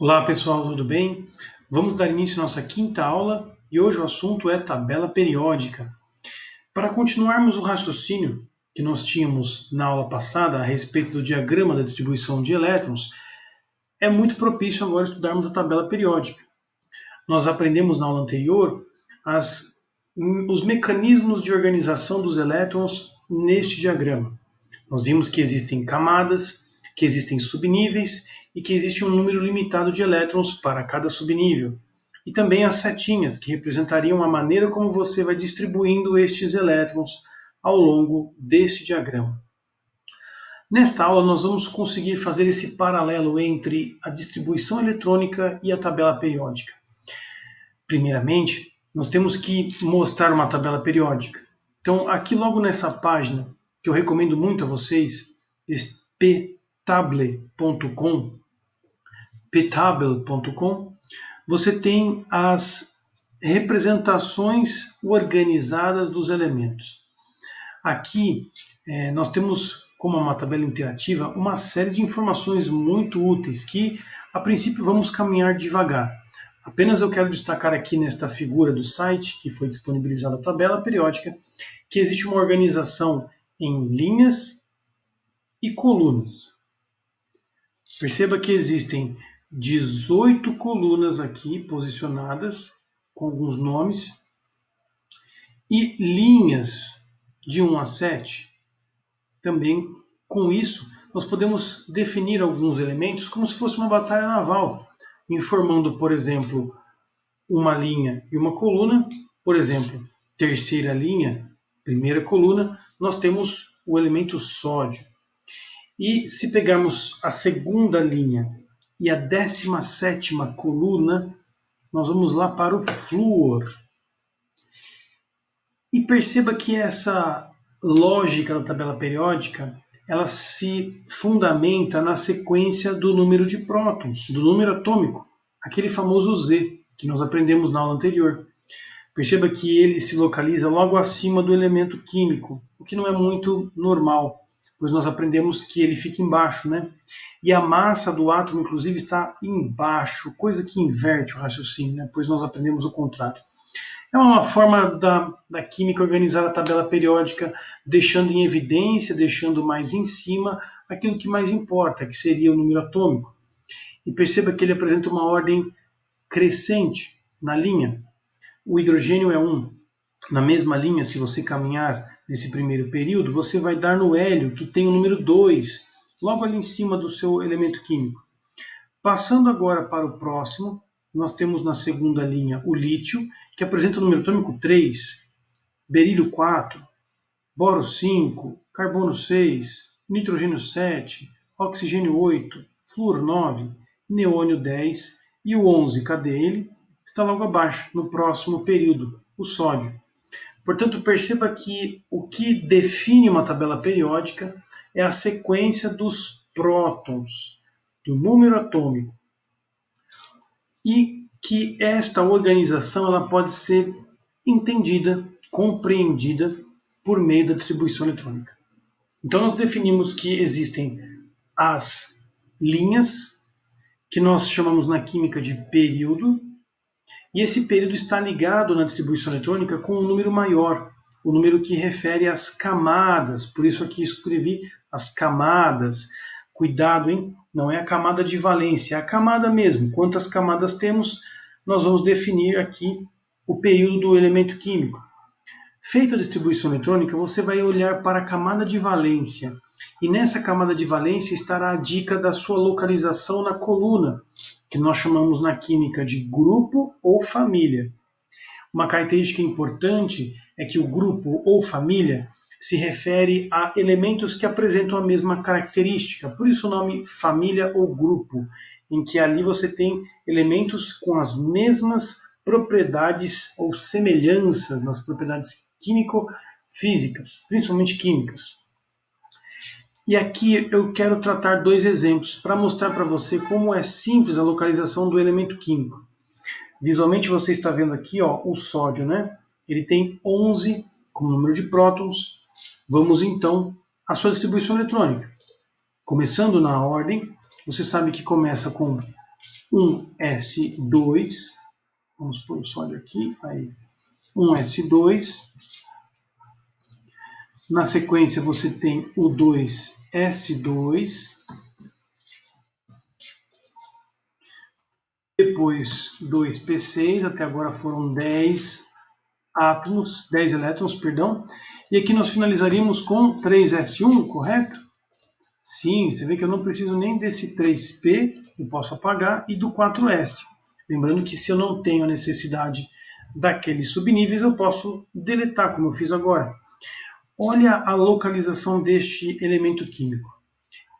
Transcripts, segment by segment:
Olá pessoal, tudo bem? Vamos dar início à nossa quinta aula e hoje o assunto é tabela periódica. Para continuarmos o raciocínio que nós tínhamos na aula passada a respeito do diagrama da distribuição de elétrons, é muito propício agora estudarmos a tabela periódica. Nós aprendemos na aula anterior os mecanismos de organização dos elétrons neste diagrama. Nós vimos que existem camadas, que existem subníveis e que existe um número limitado de elétrons para cada subnível. E também as setinhas, que representariam a maneira como você vai distribuindo estes elétrons ao longo desse diagrama. Nesta aula, nós vamos conseguir fazer esse paralelo entre a distribuição eletrônica e a tabela periódica. Primeiramente, nós temos que mostrar uma tabela periódica. Então, aqui logo nessa página, que eu recomendo muito a vocês, ptable.com, você tem as representações organizadas dos elementos. Aqui nós temos, como uma tabela interativa, uma série de informações muito úteis que, a princípio, vamos caminhar devagar. Apenas eu quero destacar aqui nesta figura do site, que foi disponibilizada a tabela periódica, que existe uma organização em linhas e colunas. Perceba que existem 18 colunas aqui posicionadas com alguns nomes e linhas de 1 a 7. Também com isso nós podemos definir alguns elementos como se fosse uma batalha naval, informando, por exemplo, uma linha e uma coluna. Por exemplo, terceira linha, primeira coluna, nós temos o elemento sódio. E se pegarmos a segunda linha e a 17ª coluna, nós vamos lá para o flúor. E perceba que essa lógica da tabela periódica, ela se fundamenta na sequência do número de prótons, do número atômico, aquele famoso Z, que nós aprendemos na aula anterior. Perceba que ele se localiza logo acima do elemento químico, o que não é muito normal, pois nós aprendemos que ele fica embaixo, né? E a massa do átomo, inclusive, está embaixo, coisa que inverte o raciocínio, né? Pois nós aprendemos o contrário. É uma forma da química organizar a tabela periódica, deixando em evidência, deixando mais em cima aquilo que mais importa, que seria o número atômico. E perceba que ele apresenta uma ordem crescente na linha. O hidrogênio é 1. Na mesma linha, se você caminhar nesse primeiro período, você vai dar no hélio, que tem o número 2, logo ali em cima do seu elemento químico. Passando agora para o próximo, nós temos na segunda linha o lítio, que apresenta o número atômico 3, berílio 4, boro 5, carbono 6, nitrogênio 7, oxigênio 8, flúor 9, neônio 10 e o 11, cadê ele? Está logo abaixo, no próximo período, o sódio. Portanto, perceba que o que define uma tabela periódica é a sequência dos prótons, do número atômico. E que esta organização ela pode ser entendida, compreendida por meio da distribuição eletrônica. Então, nós definimos que existem as linhas, que nós chamamos na química de período, e esse período está ligado na distribuição eletrônica com um número maior, o número que refere às camadas. Por isso aqui escrevi as camadas. Cuidado, hein? Não é a camada de valência, é a camada mesmo. Quantas camadas temos, nós vamos definir aqui o período do elemento químico. Feita a distribuição eletrônica, você vai olhar para a camada de valência. E nessa camada de valência estará a dica da sua localização na coluna, que nós chamamos na química de grupo ou família. Uma característica importante é que o grupo ou família se refere a elementos que apresentam a mesma característica, por isso o nome família ou grupo, em que ali você tem elementos com as mesmas propriedades ou semelhanças nas propriedades químico-físicas, principalmente químicas. E aqui eu quero tratar dois exemplos para mostrar para você como é simples a localização do elemento químico. Visualmente você está vendo aqui o sódio, né? Ele tem 11 como número de prótons. Vamos então à sua distribuição eletrônica. Começando na ordem, você sabe que começa com 1s2, vamos pôr o sódio aqui, aí, 1s2, na sequência você tem o 2s2, depois 2p6, até agora foram 10 átomos, 10 elétrons, perdão, e aqui nós finalizaríamos com 3s1, correto? Sim, você vê que eu não preciso nem desse 3p, eu posso apagar, e do 4s. Lembrando que se eu não tenho a necessidade daqueles subníveis, eu posso deletar, como eu fiz agora. Olha a localização deste elemento químico.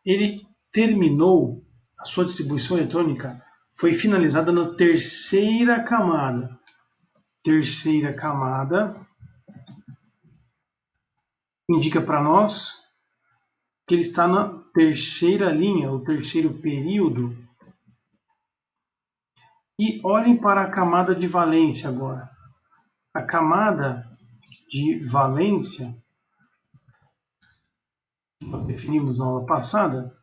Ele terminou, a sua distribuição eletrônica foi finalizada na terceira camada. Terceira camada indica para nós que ele está na terceira linha, o terceiro período. E olhem para a camada de valência agora. A camada de valência, que nós definimos na aula passada,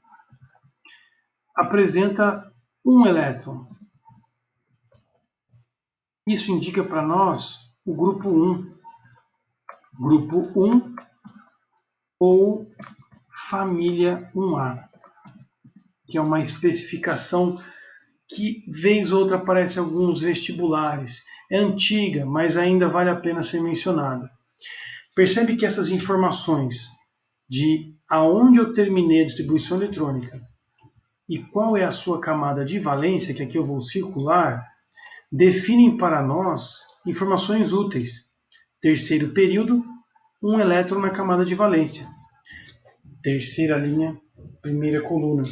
apresenta um elétron. Isso indica para nós o grupo 1. Grupo 1 ou família 1A, que é uma especificação que vez ou outra aparece em alguns vestibulares. É antiga, mas ainda vale a pena ser mencionada. Percebe que essas informações de aonde eu terminei a distribuição eletrônica e qual é a sua camada de valência, que aqui eu vou circular, definem para nós informações úteis. Terceiro período, um elétron na camada de valência. Terceira linha, primeira coluna.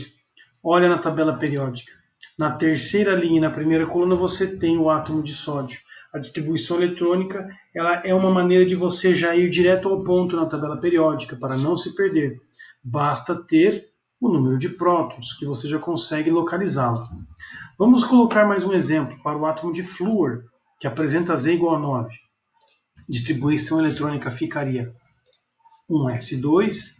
Olha na tabela periódica. Na terceira linha e na primeira coluna você tem o átomo de sódio. A distribuição eletrônica ela é uma maneira de você já ir direto ao ponto na tabela periódica, para não se perder. Basta ter o número de prótons, que você já consegue localizá-lo. Vamos colocar mais um exemplo para o átomo de flúor, que apresenta Z igual a 9. Distribuição eletrônica ficaria 1s2,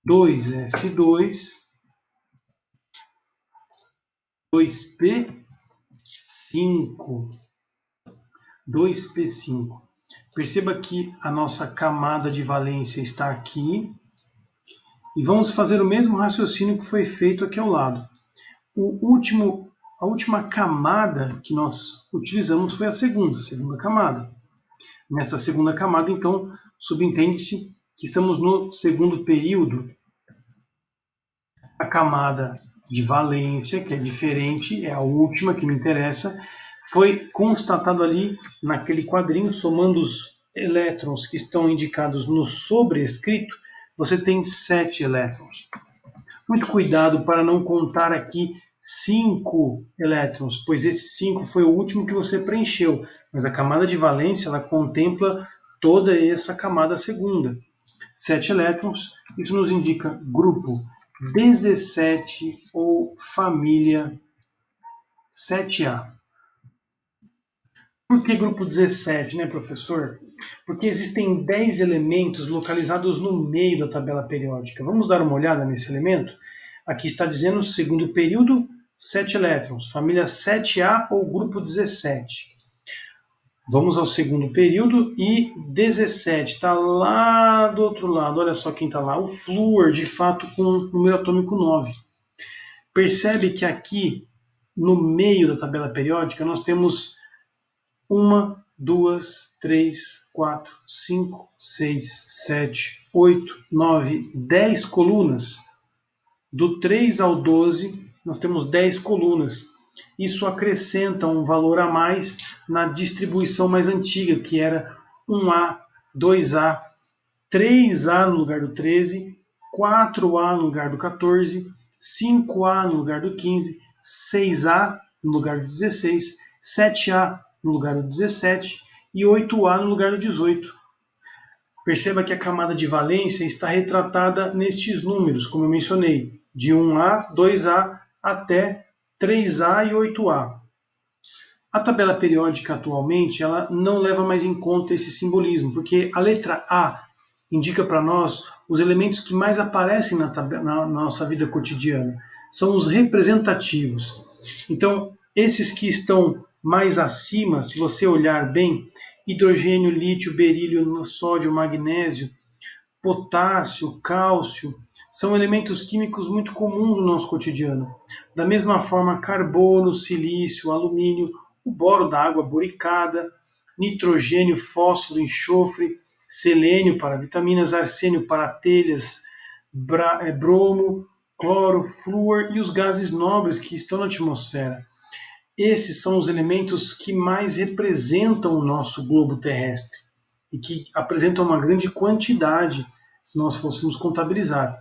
2s2, 2p5, 2p5. Perceba que a nossa camada de valência está aqui. E vamos fazer o mesmo raciocínio que foi feito aqui ao lado. A última camada que nós utilizamos foi a segunda camada. Nessa segunda camada, então, subentende-se que estamos no segundo período. A camada de valência, que é diferente, é a última que me interessa, foi constatado ali naquele quadrinho, somando os elétrons que estão indicados no sobrescrito, você tem 7 elétrons. Muito cuidado para não contar aqui 5 elétrons, pois esse 5 foi o último que você preencheu, mas a camada de valência ela contempla toda essa camada segunda. 7 elétrons, isso nos indica grupo 17 ou família 7A. Por que grupo 17, né, professor? Porque existem 10 elementos localizados no meio da tabela periódica. Vamos dar uma olhada nesse elemento? Aqui está dizendo segundo período, 7 elétrons, família 7A ou grupo 17. Vamos ao segundo período e 17 está lá do outro lado. Olha só quem está lá, o flúor, de fato, com número atômico 9. Percebe que aqui, no meio da tabela periódica, nós temos 1, 2, 3, 4, 5, 6, 7, 8, 9, 10 colunas. Do 3 ao 12, nós temos 10 colunas. Isso acrescenta um valor a mais na distribuição mais antiga, que era 1A, 2A, 3A no lugar do 13, 4A no lugar do 14, 5A no lugar do 15, 6A no lugar do 16, 7A no lugar do 17 e 8A no lugar do 18. Perceba que a camada de valência está retratada nestes números, como eu mencionei, de 1A, 2A até 3A e 8A. A tabela periódica atualmente ela não leva mais em conta esse simbolismo, porque a letra A indica para nós os elementos que mais aparecem na nossa vida cotidiana. são os representativos. Então, esses que estão mais acima, se você olhar bem, hidrogênio, lítio, berílio, sódio, magnésio, potássio, cálcio, são elementos químicos muito comuns no nosso cotidiano. Da mesma forma, carbono, silício, alumínio, o boro da água boricada, nitrogênio, fósforo, enxofre, selênio para vitaminas, arsênio para telhas, bromo, cloro, flúor e os gases nobres que estão na atmosfera. Esses são os elementos que mais representam o nosso globo terrestre e que apresentam uma grande quantidade se nós fôssemos contabilizar.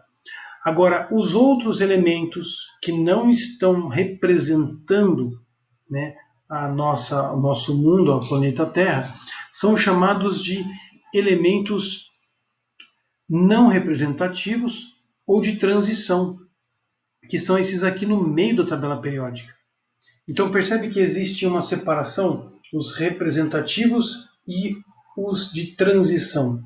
Agora, os outros elementos que não estão representando, né, o nosso mundo, o planeta Terra, são chamados de elementos não representativos ou de transição, que são esses aqui no meio da tabela periódica. Então percebe que existe uma separação, os representativos e os de transição.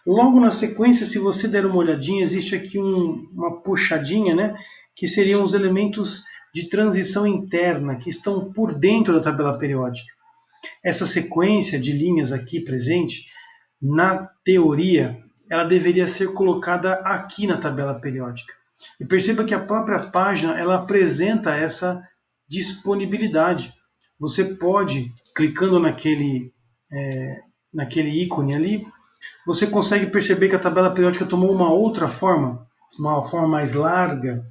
Logo na sequência, se você der uma olhadinha, existe aqui uma puxadinha, né, que seriam os elementos de transição interna, que estão por dentro da tabela periódica. Essa sequência de linhas aqui presente, na teoria, ela deveria ser colocada aqui na tabela periódica. E perceba que a própria página ela apresenta essa disponibilidade. Você pode, clicando naquele ícone ali, você consegue perceber que a tabela periódica tomou uma outra forma, uma forma mais larga.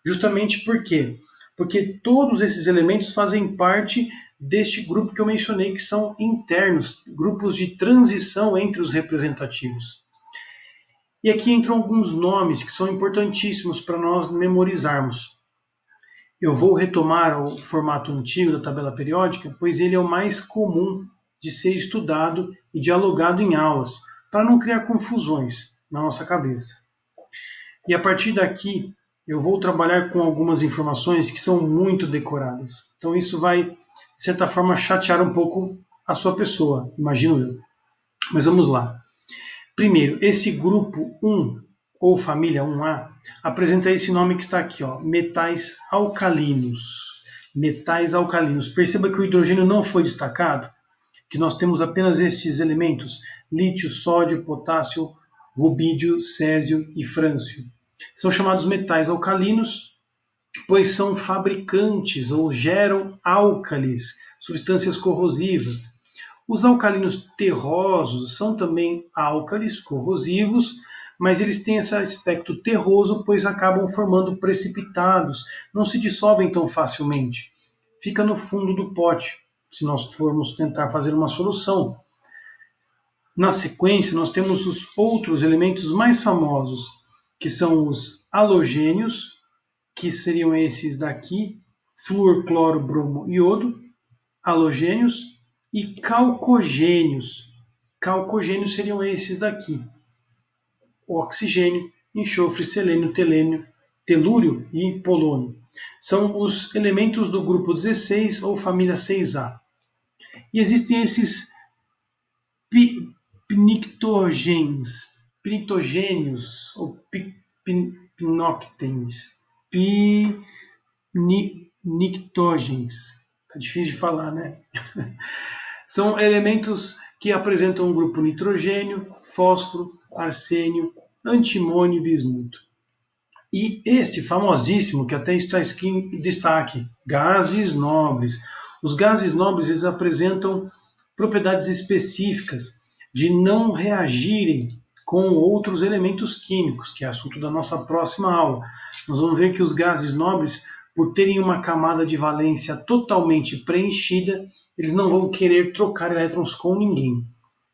Justamente por quê? Porque todos esses elementos fazem parte deste grupo que eu mencionei, que são internos, grupos de transição entre os representativos. E aqui entram alguns nomes que são importantíssimos para nós memorizarmos. Eu vou retomar o formato antigo da tabela periódica, pois ele é o mais comum de ser estudado e dialogado em aulas, para não criar confusões na nossa cabeça. E a partir daqui, eu vou trabalhar com algumas informações que são muito decoradas. Então isso vai, de certa forma, chatear um pouco a sua pessoa, imagino eu. Mas vamos lá. Primeiro, esse grupo 1, ou família 1A, apresenta esse nome que está aqui, ó, metais alcalinos. Metais alcalinos. Perceba que o hidrogênio não foi destacado, que nós temos apenas esses elementos, lítio, sódio, potássio, rubídio, césio e frâncio. São chamados metais alcalinos, pois são fabricantes ou geram álcalis, substâncias corrosivas. Os alcalinos terrosos são também álcalis corrosivos, mas eles têm esse aspecto terroso, pois acabam formando precipitados, não se dissolvem tão facilmente. Fica no fundo do pote, se nós formos tentar fazer uma solução. Na sequência, nós temos os outros elementos mais famosos, que são os halogênios, que seriam esses daqui, flúor, cloro, bromo e iodo, halogênios, e calcogênios. Calcogênios seriam esses daqui, oxigênio, enxofre, selênio, telúrio e polônio. São os elementos do grupo 16 ou família 6A. E existem esses pnictogênios ou pinoctens. Pnictogens. Tá difícil de falar, né? São elementos que apresentam um grupo nitrogênio, fósforo, arsênio, antimônio e bismuto. E este famosíssimo, que até está aqui em destaque, gases nobres. Os gases nobres eles apresentam propriedades específicas de não reagirem com outros elementos químicos, que é assunto da nossa próxima aula. Nós vamos ver que os gases nobres, por terem uma camada de valência totalmente preenchida, eles não vão querer trocar elétrons com ninguém.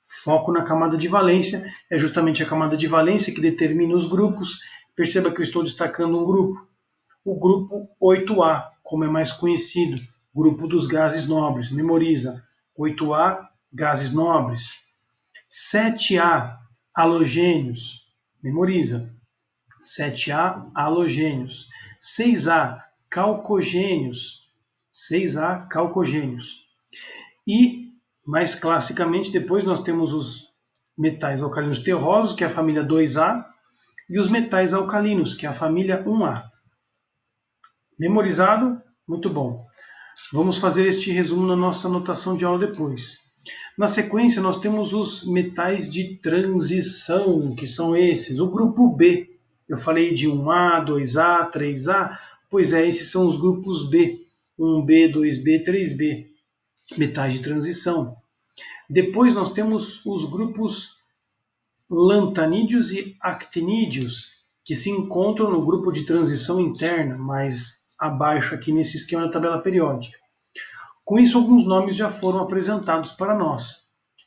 Foco na camada de valência, é justamente a camada de valência que determina os grupos. Perceba que eu estou destacando um grupo. O grupo 8A, como é mais conhecido, grupo dos gases nobres. Memoriza, 8A, gases nobres. 7A, halogênios. Memoriza, 7A, halogênios. 6A, calcogênios. 6A, calcogênios. E, mais classicamente, depois nós temos os metais alcalinos terrosos, que é a família 2A, e os metais alcalinos, que é a família 1A. Memorizado? Muito bom. Vamos fazer este resumo na nossa anotação de aula depois. Na sequência, nós temos os metais de transição, que são esses. O grupo B, eu falei de 1A, 2A, 3A, pois é, esses são os grupos B. 1B, 2B, 3B, metais de transição. Depois nós temos os grupos lantanídeos e actinídeos, que se encontram no grupo de transição interna, mais abaixo aqui nesse esquema da tabela periódica. Com isso, alguns nomes já foram apresentados para nós.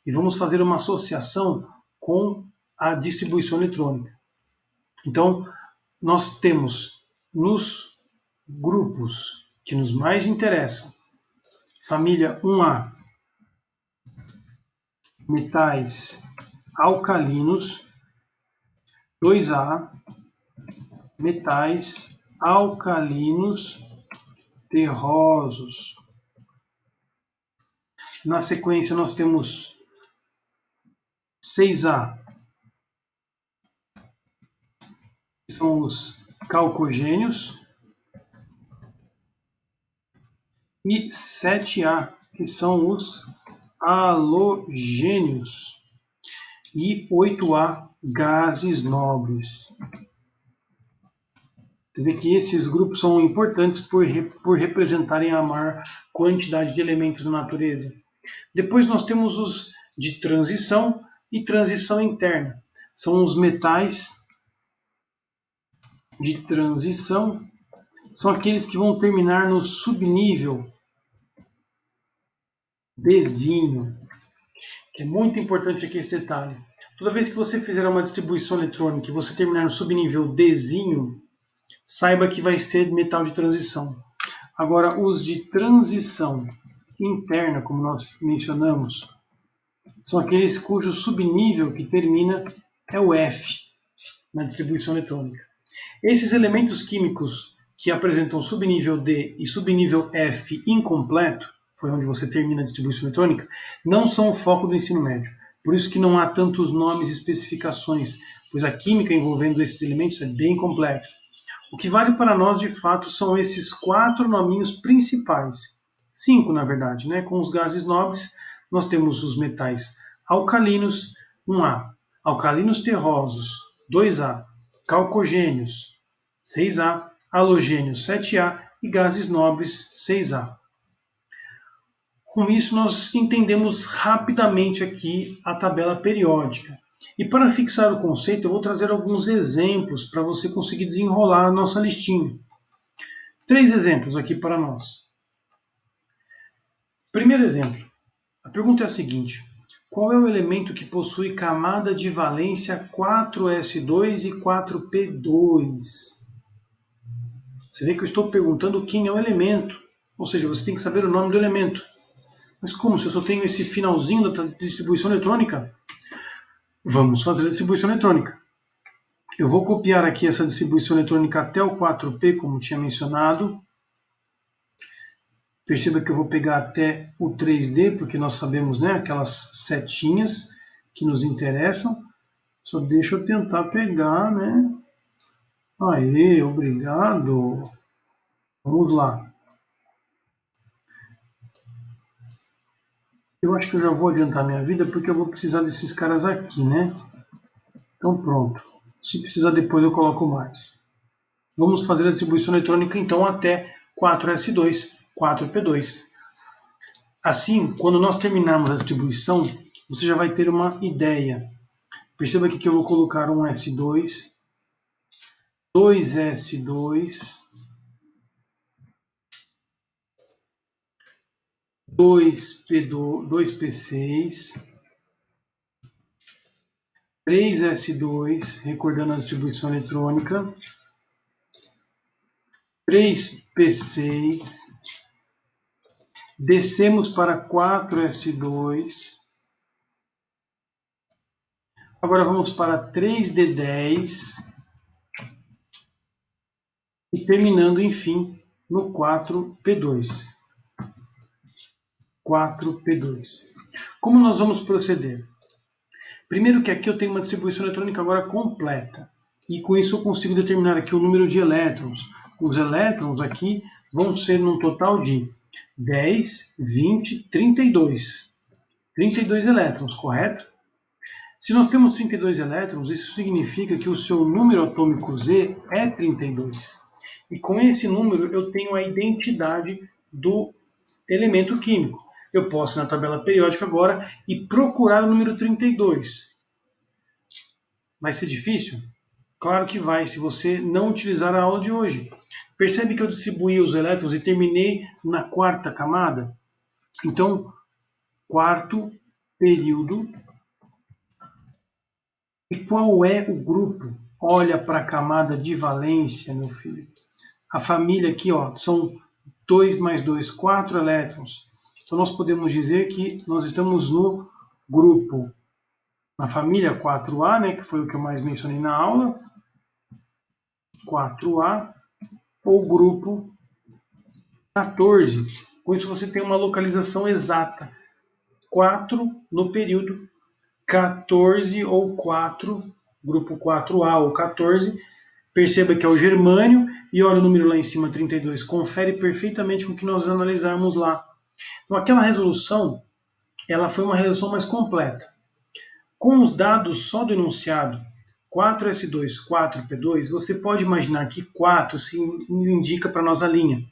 E vamos fazer uma associação com a distribuição eletrônica. Então, nós temos nos grupos que nos mais interessam, família 1A, metais alcalinos, 2A, metais alcalinos terrosos. Na sequência, nós temos 6A, que são os calcogênios, e 7A, que são os halogênios, e 8A, gases nobres. Você vê que esses grupos são importantes por representarem a maior quantidade de elementos na natureza. Depois nós temos os de transição e transição interna. São os metais de transição, são aqueles que vão terminar no subnível Dzinho, que é muito importante aqui esse detalhe. Toda vez que você fizer uma distribuição eletrônica e você terminar no subnível Dzinho, saiba que vai ser metal de transição. Agora, os de transição interna, como nós mencionamos, são aqueles cujo subnível que termina é o F na distribuição eletrônica. Esses elementos químicos que apresentam subnível D e subnível F incompleto, foi onde você termina a distribuição eletrônica, não são o foco do ensino médio. Por isso que não há tantos nomes e especificações, pois a química envolvendo esses elementos é bem complexa. O que vale para nós, de fato, são esses 4 nominhos principais. 5, na verdade, né? Com os gases nobres, nós temos os metais alcalinos, 1A, alcalinos terrosos, 2A, calcogênios, 6A, halogênios, 7A e gases nobres, 6A. Com isso, nós entendemos rapidamente aqui a tabela periódica. E para fixar o conceito, eu vou trazer alguns exemplos para você conseguir desenrolar a nossa listinha. 3 exemplos aqui para nós. Primeiro exemplo. A pergunta é a seguinte. Qual é o elemento que possui camada de valência 4s2 e 4p2? Você vê que eu estou perguntando quem é o elemento. Ou seja, você tem que saber o nome do elemento. Mas como? Se eu só tenho esse finalzinho da distribuição eletrônica? Vamos fazer a distribuição eletrônica. Eu vou copiar aqui essa distribuição eletrônica até o 4P, como tinha mencionado. Perceba que eu vou pegar até o 3D, porque nós sabemos, né, aquelas setinhas que nos interessam. Só deixa eu tentar pegar, né? Aê, obrigado. Vamos lá. Eu acho que eu já vou adiantar minha vida, porque eu vou precisar desses caras aqui, né? Então pronto. Se precisar depois eu coloco mais. Vamos fazer a distribuição eletrônica então até 4s2, 4p2. Assim, quando nós terminarmos a distribuição, você já vai ter uma ideia. Perceba aqui que eu vou colocar um S2, 2S2, 2P6, 3S2, recordando a distribuição eletrônica, 3P6, descemos para 4S2, agora vamos para 3D10 e terminando, enfim, no 4P2. 4P2. Como nós vamos proceder? Primeiro que aqui eu tenho uma distribuição eletrônica agora completa. E com isso eu consigo determinar aqui o número de elétrons, os elétrons aqui vão ser num total de 10, 20, 32. 32 elétrons, correto? Se nós temos 32 elétrons, isso significa que o seu número atômico Z é 32. E com esse número eu tenho a identidade do elemento químico. Eu posso ir na tabela periódica agora e procurar o número 32. Vai ser difícil? Claro que vai, se você não utilizar a aula de hoje. Percebe que eu distribuí os elétrons e terminei na quarta camada? Então, quarto período. E qual é o grupo? Olha para a camada de valência, meu filho. A família aqui, ó, são 2 mais 2, 4 elétrons. Então, nós podemos dizer que nós estamos no grupo, na família 4A, né, que foi o que eu mais mencionei na aula, 4A, ou grupo 14. Com isso, você tem uma localização exata. 4 no período 14 ou 4, grupo 4A ou 14. Perceba que é o germânio e olha o número lá em cima, 32. Confere perfeitamente com o que nós analisarmos lá. Então, aquela resolução, ela foi uma resolução mais completa. Com os dados só do enunciado, 4S2, 4P2, você pode imaginar que 4 se indica para a nossa linha.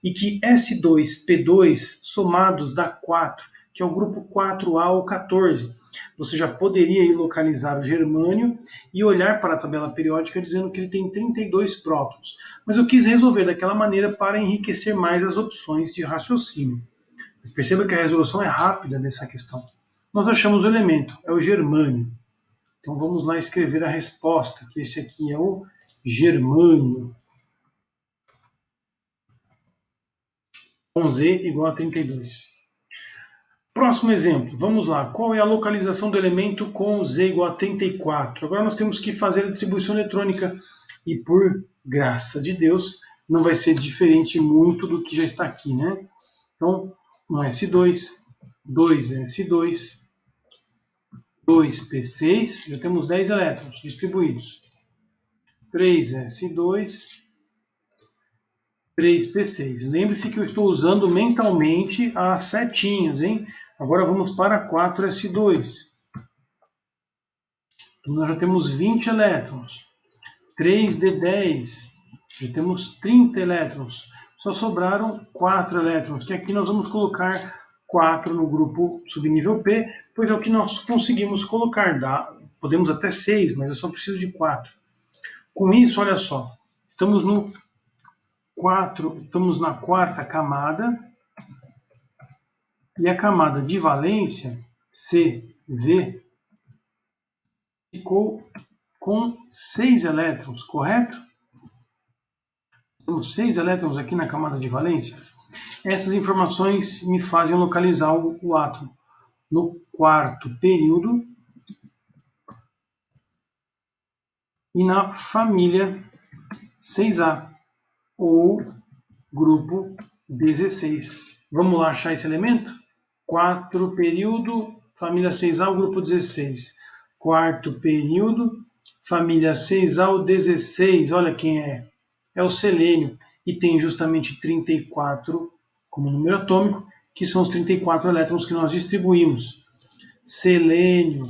E que S2, P2 somados dá 4, que é o grupo 4A ou 14. Você já poderia ir localizar o germânio e olhar para a tabela periódica dizendo que ele tem 32 prótons. Mas eu quis resolver daquela maneira para enriquecer mais as opções de raciocínio. Mas perceba que a resolução é rápida nessa questão. Nós achamos o elemento, é o germânio. Então vamos lá escrever a resposta, que esse aqui é o germânio. Com Z igual a 32. Próximo exemplo, vamos lá. Qual é a localização do elemento com Z igual a 34? Agora nós temos que fazer a distribuição eletrônica e, por graça de Deus, não vai ser diferente muito do que já está aqui, né? Então, 1S2, 2S2, 2P6, já temos 10 elétrons distribuídos. 3S2, 3P6. Lembre-se que eu estou usando mentalmente as setinhas, hein? Agora vamos para 4S2. Então, nós já temos 20 elétrons. 3D10. Já temos 30 elétrons. Só sobraram 4 elétrons, que aqui nós vamos colocar 4 no grupo subnível P, pois é o que nós conseguimos colocar. Podemos até 6, mas eu só preciso de 4. Com isso, olha só, estamos na quarta camada, e a camada de valência, CV, ficou com 6 elétrons, correto? Temos 6 elétrons aqui na camada de valência. Essas informações me fazem localizar o átomo no quarto período e na família 6A, ou grupo 16. Vamos lá achar esse elemento? Quarto período, família 6A, o grupo 16. Quarto período, família 6A, o 16. Olha quem é. É o selênio. E tem justamente 34 como número atômico, que são os 34 elétrons que nós distribuímos. Selênio.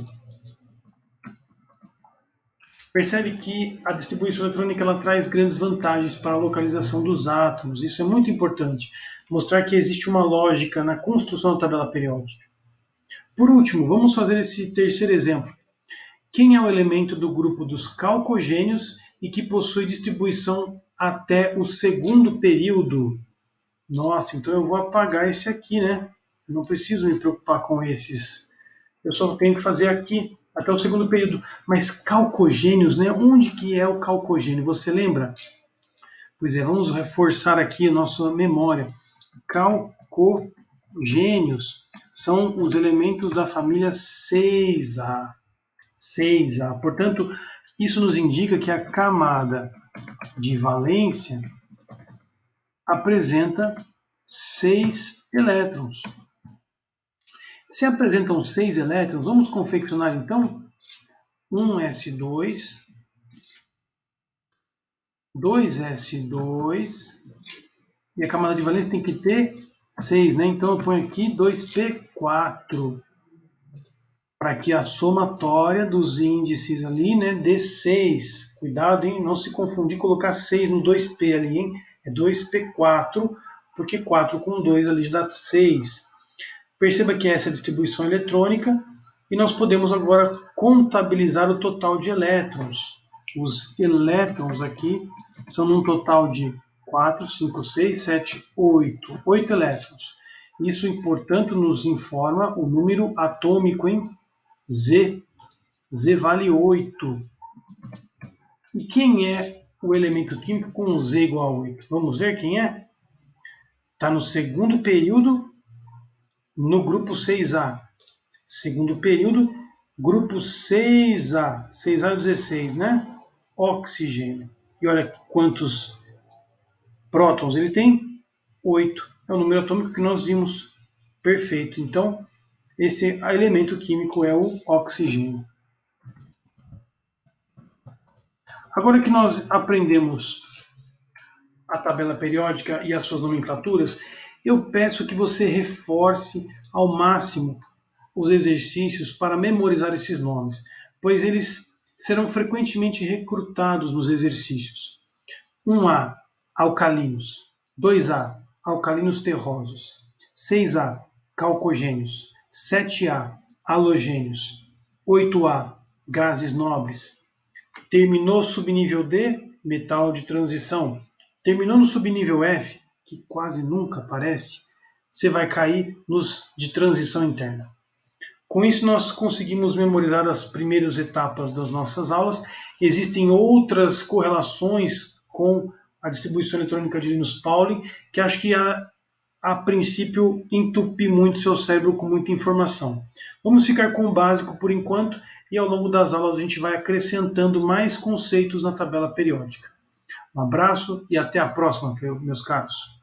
Percebe que a distribuição eletrônica ela traz grandes vantagens para a localização dos átomos. Isso é muito importante. Mostrar que existe uma lógica na construção da tabela periódica. Por último, vamos fazer esse terceiro exemplo. Quem é o elemento do grupo dos calcogênios e que possui distribuição até o segundo período? Nossa, então eu vou apagar esse aqui, né? Eu não preciso me preocupar com esses. Eu só tenho que fazer aqui até o segundo período. Mas calcogênios, né? Onde que é o calcogênio? Você lembra? Pois é, vamos reforçar aqui a nossa memória. Calcogênios são os elementos da família 6A. 6A. Portanto, isso nos indica que a camada de valência apresenta 6 elétrons. Se apresentam 6 elétrons, vamos confeccionar então 1s2, 2s2, e a camada de valência tem que ter 6, né? Então eu ponho aqui 2p4, para que a somatória dos índices ali, né, dê 6. Cuidado, hein? Não se confundir colocar 6 no 2p ali, hein? É 2p4, porque 4 com 2 ali já dá 6. Perceba que essa é a distribuição eletrônica, e nós podemos agora contabilizar o total de elétrons. Os elétrons aqui são num total de 4, 5, 6, 7, 8. 8 elétrons. Isso, portanto, nos informa o número atômico em Z. Z vale 8. E quem é o elemento químico com Z igual a 8? Vamos ver quem é? Está no segundo período, no grupo 6A. Segundo período, grupo 6A. 6A é 16, né? Oxigênio. E olha quantos prótons ele tem? 8. É o número atômico que nós vimos. Perfeito. Então, esse elemento químico é o oxigênio. Agora que nós aprendemos a tabela periódica e as suas nomenclaturas, eu peço que você reforce ao máximo os exercícios para memorizar esses nomes, pois eles serão frequentemente recrutados nos exercícios. 1A, alcalinos. 2A, alcalinos terrosos. 6A, calcogênios. 7A, halogênios. 8A, gases nobres. Terminou subnível D, metal de transição. Terminou no subnível F, que quase nunca aparece, você vai cair nos de transição interna. Com isso, nós conseguimos memorizar as primeiras etapas das nossas aulas. Existem outras correlações com a distribuição eletrônica de Linus Pauling, que acho que a princípio entupe muito seu cérebro com muita informação. Vamos ficar com o básico por enquanto, e ao longo das aulas a gente vai acrescentando mais conceitos na tabela periódica. Um abraço e até a próxima, meus caros.